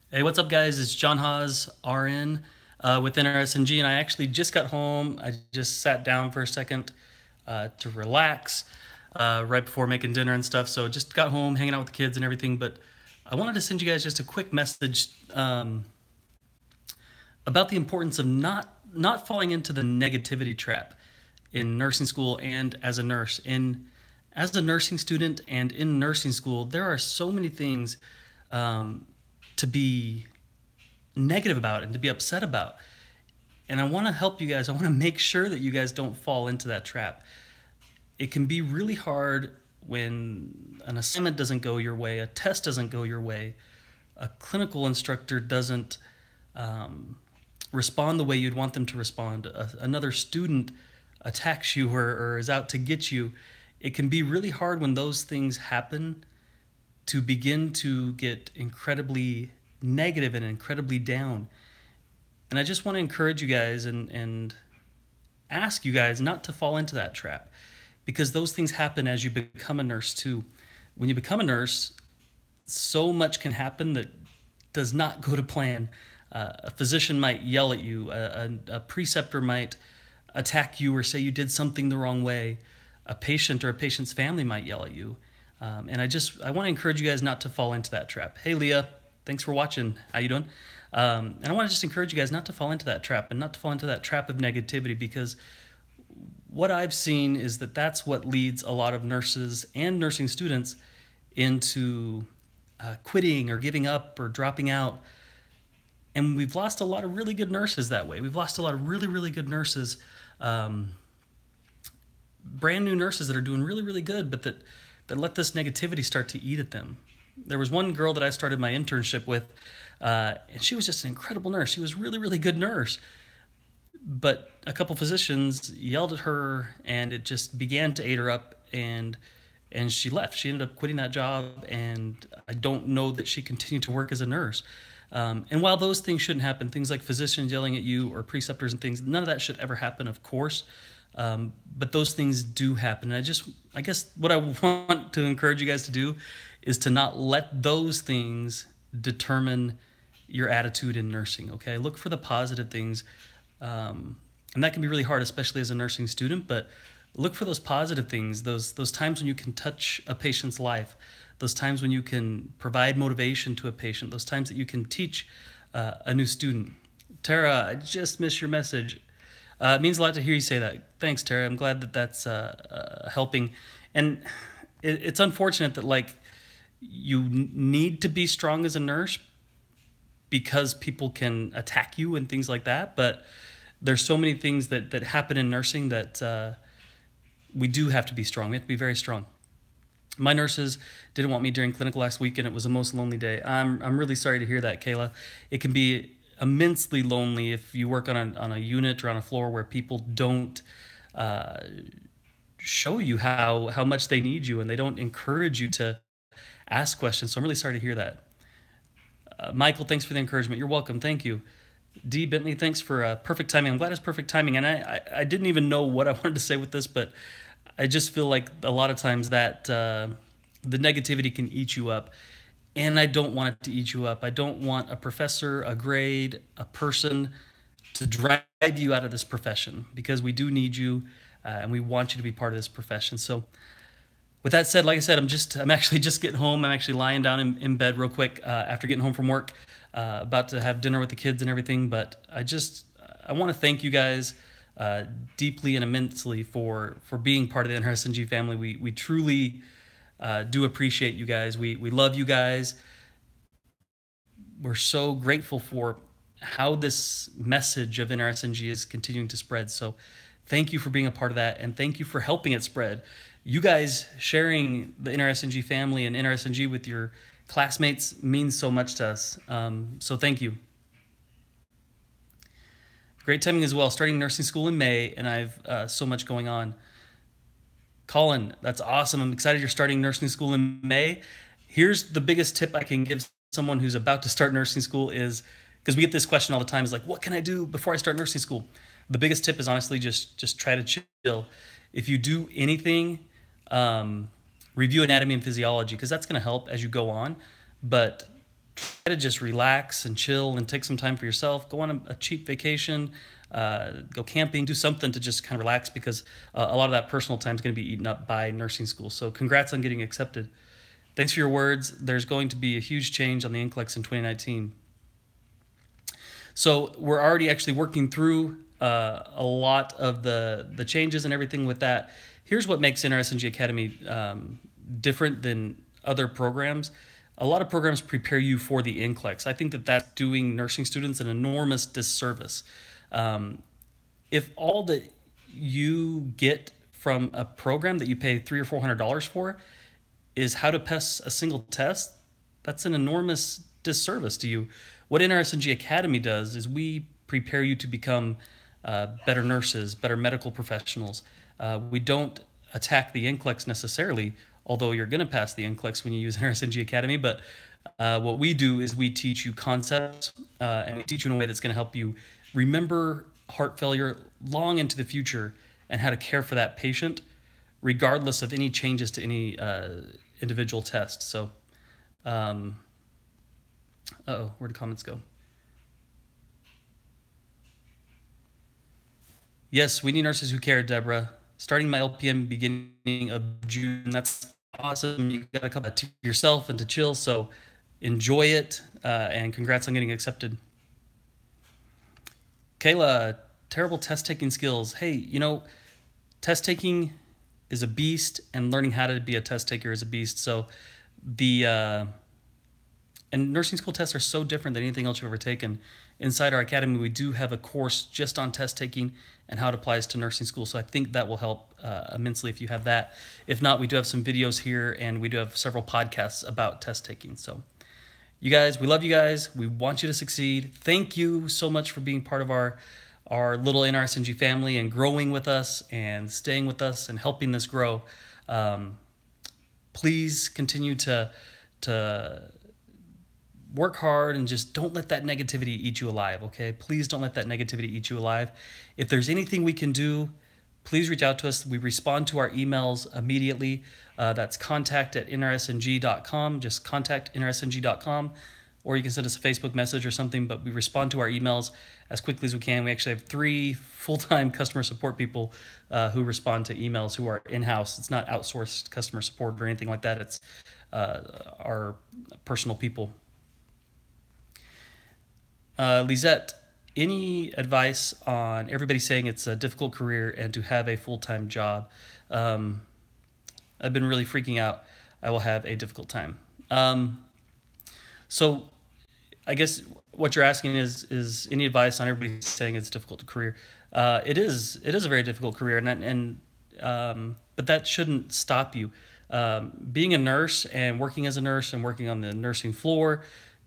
Hey, what's up, guys? It's John Haas, RN, with NRSNG, and I actually just got home. I just sat down for a second to relax right before making dinner and stuff. So just got home, hanging out with the kids and everything. But I wanted to send you guys just a quick message about the importance of not falling into the negativity trap in nursing school and as a nurse. As a nursing student and in nursing school, there are so many things um, to be negative about and to be upset about. And I want to help you guys. I want to make sure that you guys don't fall into that trap. It can be really hard when an assignment doesn't go your way, a test doesn't go your way, a clinical instructor doesn't um, respond the way you'd want them to respond, another student attacks you or is out to get you. It can be really hard when those things happen to begin to get incredibly negative and incredibly down. And I just want to encourage you guys and ask you guys not to fall into that trap because those things happen as you become a nurse too. When you become a nurse, so much can happen that does not go to plan. A physician might yell at you, a preceptor might attack you or say you did something the wrong way. A patient or a patient's family might yell at you. And I want to encourage you guys not to fall into that trap. Hey, Leah, thanks for watching. How you doing? And I want to just encourage you guys not to fall into that trap and not to fall into that trap of negativity because what I've seen is that that's what leads a lot of nurses and nursing students into quitting or giving up or dropping out. And we've lost a lot of really good nurses that way. We've lost a lot of really, really good nurses, um, brand new nurses that are doing really, really good, but that let this negativity start to eat at them. There was one girl that I started my internship with, and she was just an incredible nurse. She was really, really good nurse, but a couple physicians yelled at her, and it just began to eat her up, and she left. She ended up quitting that job, and I don't know that she continued to work as a nurse. And while those things shouldn't happen, things like physicians yelling at you or preceptors and things, none of that should ever happen, of course. But those things do happen. And I guess what I want to encourage you guys to do is to not let those things determine your attitude in nursing. Okay, look for the positive things, and that can be really hard, especially as a nursing student. But look for those positive things, those times when you can touch a patient's life, those times when you can provide motivation to a patient, those times that you can teach a new student. Tara, I just missed your message. It means a lot to hear you say that. Thanks, Tara. I'm glad that that's helping. And it's unfortunate that like you need to be strong as a nurse because people can attack you and things like that. But there's so many things that happen in nursing that we do have to be strong. We have to be very strong. My nurses didn't want me during clinical last week, and it was the most lonely day. I'm really sorry to hear that, Kayla. It can be immensely lonely if you work on a unit or on a floor where people don't uh, show you how much they need you and they don't encourage you to ask questions. So I'm really sorry to hear that. Michael, thanks for the encouragement. You're welcome. Thank you. D. Bentley, thanks for perfect timing. I'm glad it's perfect timing. And I didn't even know what I wanted to say with this, but I just feel like a lot of times that the negativity can eat you up. And I don't want it to eat you up. I don't want a professor, a grade, a person to drive you out of this profession because we do need you and we want you to be part of this profession. So, with that said, like I said, I'm actually just getting home. I'm actually lying down in bed real quick after getting home from work, about to have dinner with the kids and everything. But I want to thank you guys uh, deeply and immensely for being part of the NRSNG family. We truly do appreciate you guys. We love you guys. We're so grateful for how this message of NRSNG is continuing to spread. So thank you for being a part of that, and thank you for helping it spread. You guys sharing the NRSNG family and NRSNG with your classmates means so much to us. So thank you. Great timing as well. Starting nursing school in May, and I've so much going on. Colin, that's awesome. I'm excited you're starting nursing school in May. Here's the biggest tip I can give someone who's about to start nursing school is because we get this question all the time is like, what can I do before I start nursing school? The biggest tip is honestly just try to chill. If you do anything, um, review anatomy and physiology because that's going to help as you go on. But to just relax and chill and take some time for yourself. Go on a cheap vacation, go camping, do something to just kind of relax because a lot of that personal time is going to be eaten up by nursing school. So congrats on getting accepted. Thanks for your words. There's going to be a huge change on the NCLEX in 2019. So we're already actually working through a lot of the changes and everything with that. Here's what makes NRSNG Academy different than other programs. A lot of programs prepare you for the NCLEX. I think that that's doing nursing students an enormous disservice. Um, if all that you get from a program that you pay $300 or $400 for is how to pass a single test, that's an enormous disservice to you. What NRSNG Academy does is we prepare you to become better nurses, better medical professionals. We don't attack the NCLEX necessarily, although you're going to pass the NCLEX when you use NRSNG Academy. But what we do is we teach you concepts and we teach you in a way that's going to help you remember heart failure long into the future and how to care for that patient, regardless of any changes to any individual test. So, where did comments go? Yes, we need nurses who care, Deborah. Starting my LPM beginning of June. That's awesome. You got a couple to yourself and to chill. So enjoy it, and congrats on getting accepted. Kayla, terrible test taking skills. Hey, test taking is a beast, and learning how to be a test taker is a beast. So the and nursing school tests are so different than anything else you've ever taken. Inside our academy, we do have a course just on test taking and how it applies to nursing school. So I think that will help immensely if you have that. If not, we do have some videos here and we do have several podcasts about test taking. So you guys, we love you guys. We want you to succeed. Thank you so much for being part of our little NRSNG family and growing with us and staying with us and helping this grow. Please continue to work hard and just don't let that negativity eat you alive, okay? Please don't let that negativity eat you alive. If there's anything we can do, please reach out to us. We respond to our emails immediately. That's contact@nrsng.com. Just contact@nrsng.com. Or you can send us a Facebook message or something, but we respond to our emails as quickly as we can. We actually have 3 full-time customer support people who respond to emails who are in-house. It's not outsourced customer support or anything like that. It's our personal people. Lisette, any advice on everybody saying it's a difficult career and to have a full-time job? I've been really freaking out. I will have a difficult time. So I guess what you're asking is any advice on everybody saying it's a difficult career? It is a very difficult career, but that shouldn't stop you. Being a nurse and working as a nurse and working on the nursing floor,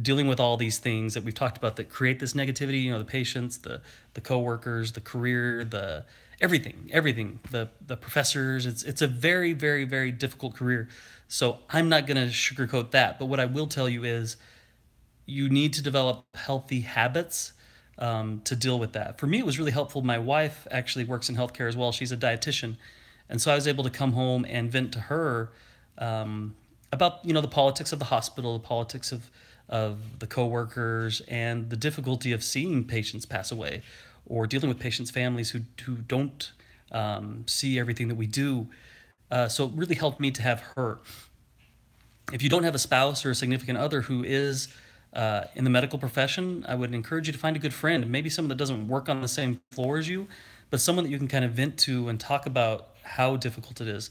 dealing with all these things that we've talked about that create this negativity, the patients, the coworkers, the career, the everything, the professors. It's a very, very, very difficult career. So I'm not going to sugarcoat that. But what I will tell you is you need to develop healthy habits to deal with that. For me, it was really helpful. My wife actually works in healthcare as well. She's a dietitian. And so I was able to come home and vent to her about, the politics of the hospital, the politics of the coworkers, and the difficulty of seeing patients pass away or dealing with patients' families who don't see everything that we do. So it really helped me to have her. If you don't have a spouse or a significant other who is in the medical profession, I would encourage you to find a good friend, maybe someone that doesn't work on the same floor as you, but someone that you can kind of vent to and talk about how difficult it is.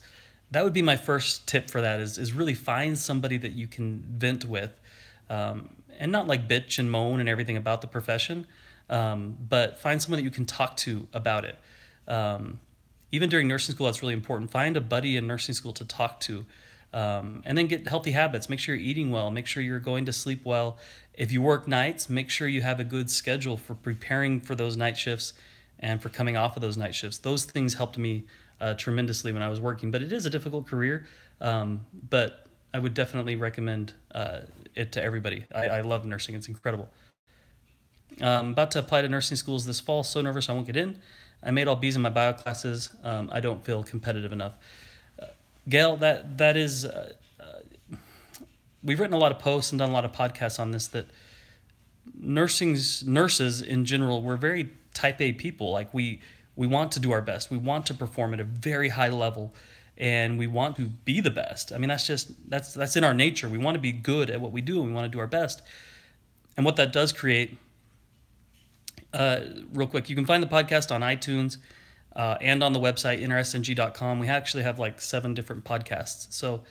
That would be my first tip for that is really find somebody that you can vent with, and not like bitch and moan and everything about the profession, but find someone that you can talk to about it. Even during nursing school, that's really important. Find a buddy in nursing school to talk to, and then get healthy habits. Make sure you're eating well. Make sure you're going to sleep well. If you work nights, make sure you have a good schedule for preparing for those night shifts and for coming off of those night shifts. Those things helped me tremendously when I was working. But it is a difficult career, but I would definitely recommend it to everybody. I love nursing. It's incredible. I'm about to apply to nursing schools this fall. So nervous I won't get in. I made all B's in my bio classes. I don't feel competitive enough. Gail, we've written a lot of posts and done a lot of podcasts on this, that nurses in general, we're very type A people. Like we want to do our best. We want to perform at a very high level, and we want to be the best. I mean, that's in our nature. We want to be good at what we do, and we want to do our best. And what that does create, real quick, you can find the podcast on iTunes and on the website nrsng.com. We actually have like 7 different podcasts. So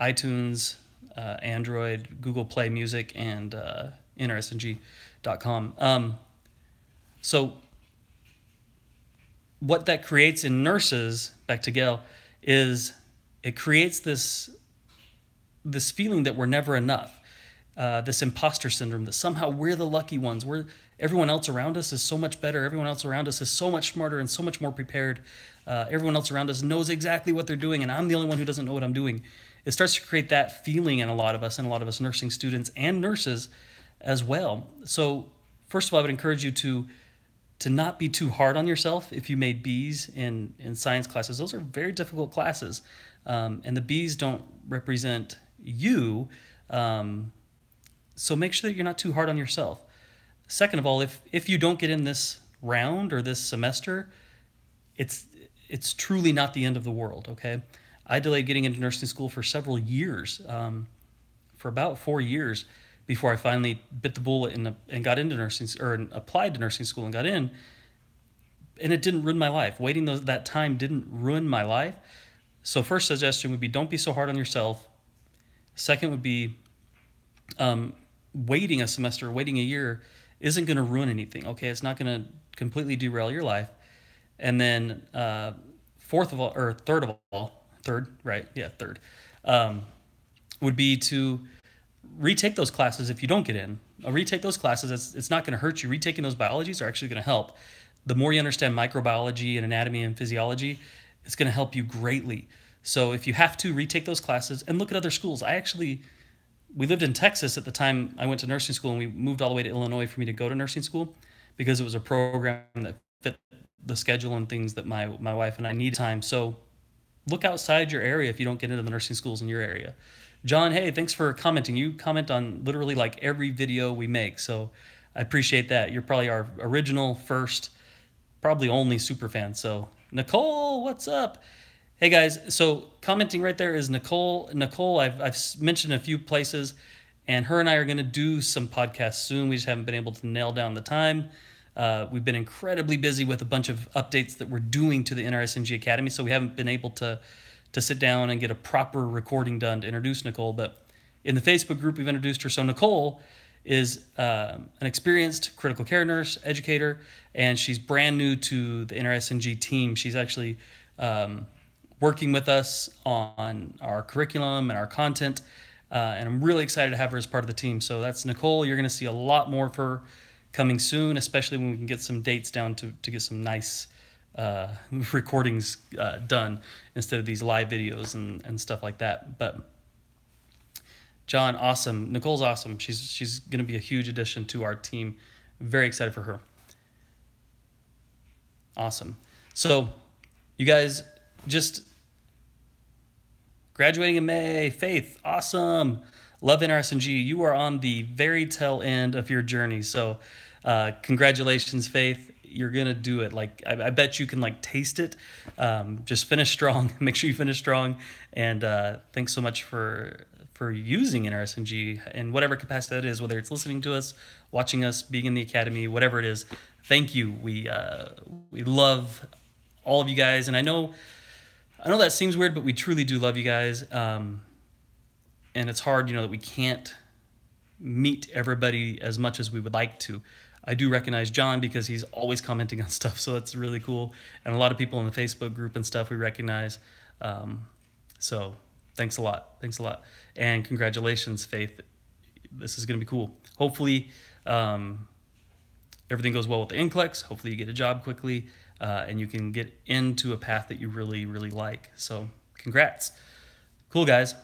iTunes, Android, Google Play Music, and nrsng.com. So what that creates in nurses, back to Gail, is it creates this feeling that we're never enough, this imposter syndrome, that somehow we're the lucky ones. Everyone else around us is so much better. Everyone else around us is so much smarter and so much more prepared. Everyone else around us knows exactly what they're doing, and I'm the only one who doesn't know what I'm doing. It starts to create that feeling in a lot of us, and a lot of us nursing students and nurses as well. So first of all, I would encourage you to not be too hard on yourself if you made B's in science classes. Those are very difficult classes, and the B's don't represent you. So make sure that you're not too hard on yourself. Second of all, if you don't get in this round or this semester, it's truly not the end of the world. Okay, I delayed getting into nursing school for several years, for about 4 years, before I finally bit the bullet and got into nursing, or applied to nursing school and got in. And it didn't ruin my life. Waiting that time didn't ruin my life. So first suggestion would be, don't be so hard on yourself. Second would be, waiting a semester, waiting a year isn't going to ruin anything. Okay, it's not going to completely derail your life. And then third, would be to retake those classes if you don't get in. Retake those classes. It's not going to hurt you. Retaking those biologies are actually going to help. The more you understand microbiology and anatomy and physiology, it's going to help you greatly. So if you have to, retake those classes and look at other schools. We lived in Texas at the time I went to nursing school, and we moved all the way to Illinois for me to go to nursing school, because it was a program that fit the schedule and things that my wife and I needed time. So look outside your area if you don't get into the nursing schools in your area. John, hey, thanks for commenting. You comment on literally like every video we make, so I appreciate that. You're probably our original, first, probably only super fan. So Nicole, what's up? Hey guys, so commenting right there is Nicole. Nicole, I've mentioned a few places, and her and I are going to do some podcasts soon. We just haven't been able to nail down the time. We've been incredibly busy with a bunch of updates that we're doing to the NRSNG Academy, so we haven't been able to sit down and get a proper recording done to introduce Nicole. But in the Facebook group, we've introduced her. So Nicole is an experienced critical care nurse, educator, and she's brand new to the NRSNG team. She's actually working with us on our curriculum and our content, and I'm really excited to have her as part of the team. So that's Nicole. You're going to see a lot more of her coming soon, especially when we can get some dates down to get some nice recordings done instead of these live videos and stuff like that. But John, awesome. Nicole's awesome. She's going to be a huge addition to our team. Very excited for her. Awesome. So you guys, just graduating in May. Faith, awesome. Love NRSNG. You are on the very tail end of your journey. So congratulations, Faith. You're going to do it. Like, I bet you can like taste it. Just finish strong. Make sure you finish strong. And thanks so much for using NRSNG in whatever capacity that is, whether it's listening to us, watching us, being in the academy, whatever it is. Thank you. We love all of you guys. And I know that seems weird, but we truly do love you guys. And it's hard, that we can't meet everybody as much as we would like to. I do recognize John because he's always commenting on stuff, so that's really cool. And a lot of people in the Facebook group and stuff we recognize. So thanks a lot. Thanks a lot. And congratulations, Faith. This is going to be cool. Hopefully everything goes well with the NCLEX. Hopefully you get a job quickly, and you can get into a path that you really, really like. So congrats. Cool, guys.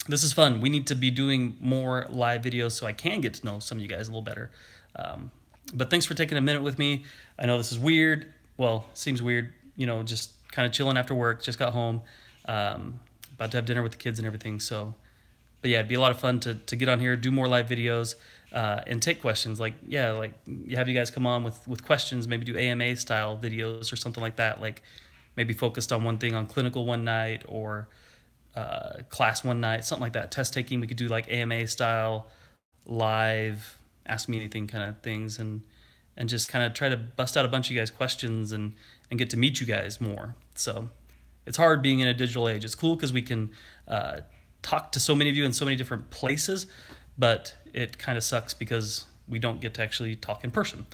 This is fun. We need to be doing more live videos so I can get to know some of you guys a little better. But thanks for taking a minute with me. I know this is weird. Well, seems weird, just kind of chilling after work. Just got home, about to have dinner with the kids and everything. So but yeah, it'd be a lot of fun to get on here, do more live videos, and take questions. Like yeah, like have you guys come on with questions, maybe do AMA style videos or something like that. Like maybe focused on one thing on clinical one night or class one night, something like that. Test taking, we could do like AMA style, live, ask me anything kind of things, and just kind of try to bust out a bunch of you guys questions and get to meet you guys more. So it's hard being in a digital age. It's cool because we can uh, talk to so many of you in so many different places, but it kind of sucks because we don't get to actually talk in person.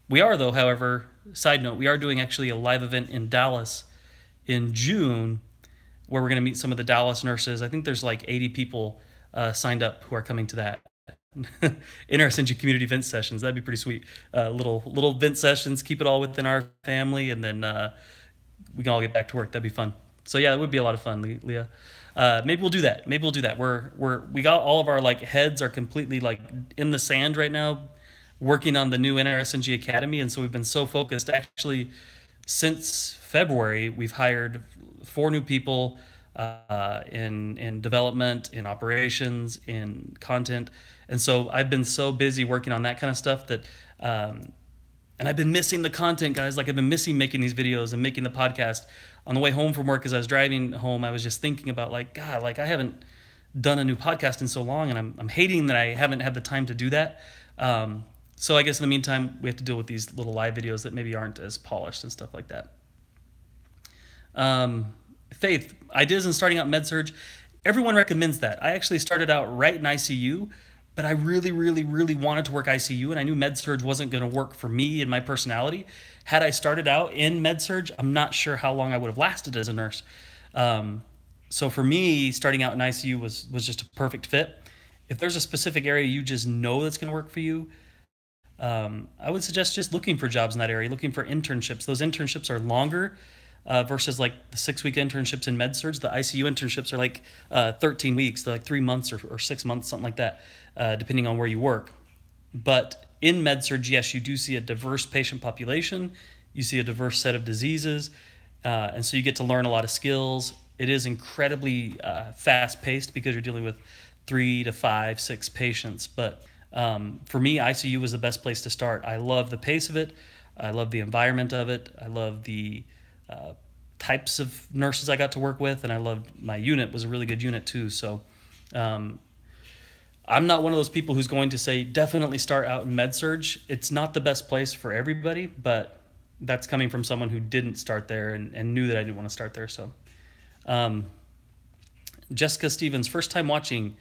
We are though, however, side note, we are doing actually a live event in Dallas in June where we're going to meet some of the Dallas nurses. I think there's like 80 people signed up who are coming to that. Interesting community vent sessions. That'd be pretty sweet. Little vent sessions. Keep it all within our family, and then we can all get back to work. That'd be fun. So yeah, it would be a lot of fun, Leah. Maybe we'll do that. Maybe we'll do that. We got all of our like heads are completely like in the sand right now, working on the new NRSNG Academy, and so we've been so focused. Actually, since February, we've hired 4 new people in development, in operations, in content, and so I've been so busy working on that kind of stuff that, um, and I've been missing the content, guys. Like I've been missing making these videos and making the podcast. On the way home from work, as I was driving home, I was just thinking about like God, like I haven't done a new podcast in so long, and I'm hating that I haven't had the time to do that. So I guess in the meantime, we have to deal with these little live videos that maybe aren't as polished and stuff like that. Um, Faith, ideas in starting out med surge. Everyone recommends that. I actually started out right in ICU, but I really, really, really wanted to work ICU, and I knew med surge wasn't going to work for me and my personality. Had I started out in med surge, I'm not sure how long I would have lasted as a nurse. Um, so for me, starting out in ICU was just a perfect fit. If there's a specific area you just know that's going to work for you, I would suggest just looking for jobs in that area, looking for internships. Those internships are longer versus like the 6 week internships in med surg. The ICU internships are like 13 weeks, they're like 3 months or 6 months, something like that, depending on where you work. But in med surg, yes, you do see a diverse patient population. You see a diverse set of diseases. And so you get to learn a lot of skills. It is incredibly fast paced because you're dealing with 3 to 5, 6 patients. But for me, ICU was the best place to start. I love the pace of it. I love the environment of it. I love the uh, types of nurses I got to work with, and I loved my unit was a really good unit too. So um, I'm not one of those people who's going to say definitely start out in med surge. It's not the best place for everybody, but that's coming from someone who didn't start there and knew that I didn't want to start there. So um, Jessica Stevens, first time watching.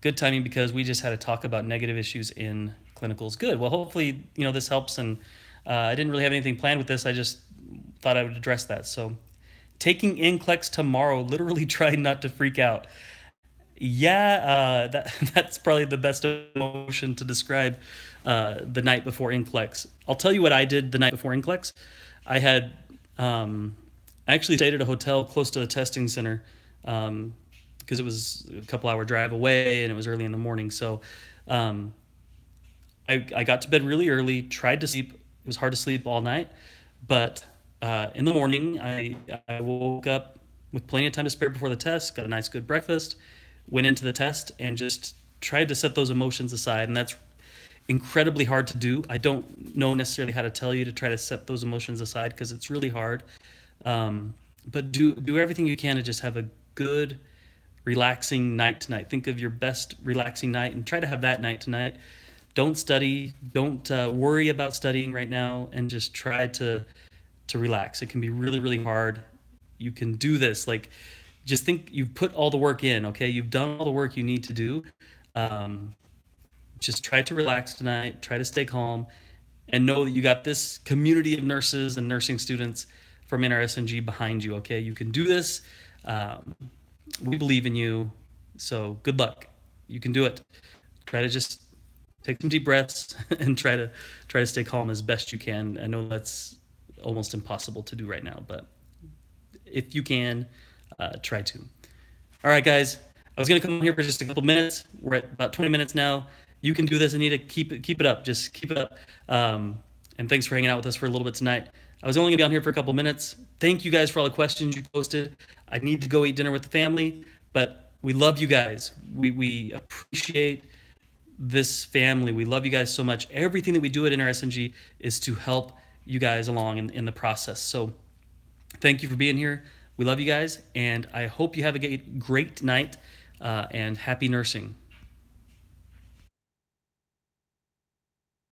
Good timing because we just had a talk about negative issues in clinicals. Good. Well, hopefully, this helps. And I didn't really have anything planned with this. I just thought I would address that. So, taking NCLEX tomorrow, literally trying not to freak out. Yeah, that's probably the best emotion to describe the night before NCLEX. I'll tell you what I did the night before NCLEX. I had I actually stayed at a hotel close to the testing center because it was a couple hour drive away and it was early in the morning. So um, I got to bed really early, tried to sleep. It was hard to sleep all night, but in the morning, I woke up with plenty of time to spare before the test, got a nice good breakfast, went into the test, and just tried to set those emotions aside. And that's incredibly hard to do. I don't know necessarily how to tell you to try to set those emotions aside because it's really hard. But do everything you can to just have a good, relaxing night tonight. Think of your best relaxing night and try to have that night tonight. Don't study. Don't worry about studying right now, and just try to relax. It can be really, really hard. You can do this. Like, just think you've put all the work in. Okay, you've done all the work you need to do. Um, just try to relax tonight. Try to stay calm, and know that you got this community of nurses and nursing students from NRSNG behind you. Okay, you can do this. Um, we believe in you. So good luck. You can do it. Try to just take some deep breaths and try to stay calm as best you can. I know that's almost impossible to do right now, but if you can, try to. All right, guys. I was gonna come here for just a couple minutes. We're at about 20 minutes now. You can do this. I need to keep it up. Just keep it up. And thanks for hanging out with us for a little bit tonight. I was only gonna be on here for a couple minutes. Thank you guys for all the questions you posted. I need to go eat dinner with the family, but We love you guys. We appreciate this family. We love you guys so much. Everything that we do at NRSNG is to help you guys along in the process. So thank you for being here. We love you guys, and I hope you have a great night and happy nursing.